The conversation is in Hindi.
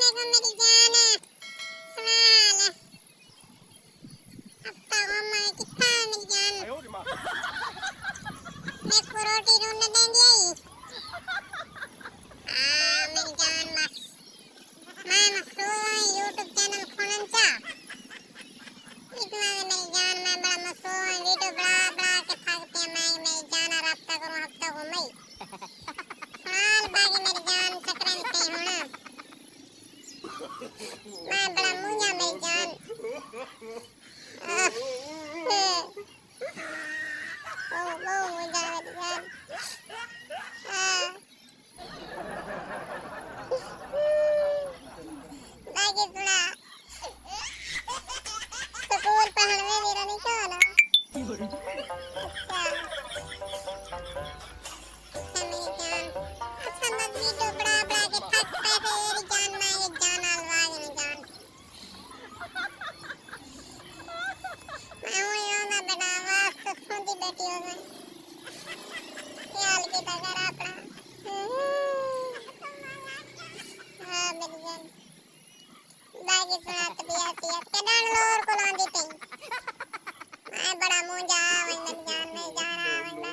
वालेकुम मेरी जान। सवाल अब तो मम्मा कितना मेरी जान मैं को रोटी ढूंढने देंगी मेरी जान मस मैं मशहूर यूट्यूब चैनल खोलन चा इतना मेरी जान मैं बड़ा मशहूर वीडियो बड़ा बड़ा के थकते हैं मैं मेरी जान रास्ता करूं हफ्ता घूमई सवाल बाकी मेरी जान चक्कर से होना मैं बड़ा मुंजा मेरी जान ओ मुंजा मेरी जान बाकी थोड़ा स्कूल पढ़ने मेरा नहीं क्या ना अच्छा मेरी जान अच्छा मत वीडियो बड़ा बड़ा के थक पैसे मेरी जान मैं एक जान अलवा मेरी जान मैं हूँ यो ना बेटा वास तो सोती बैठी हो गई ख्याल की तगर अपना हाँ मेरी जान बाकी सुना तबीयत के डाल लो और को लांदी थी मैं बड़ा मुंजा वही मेरी जान में जा रहा वही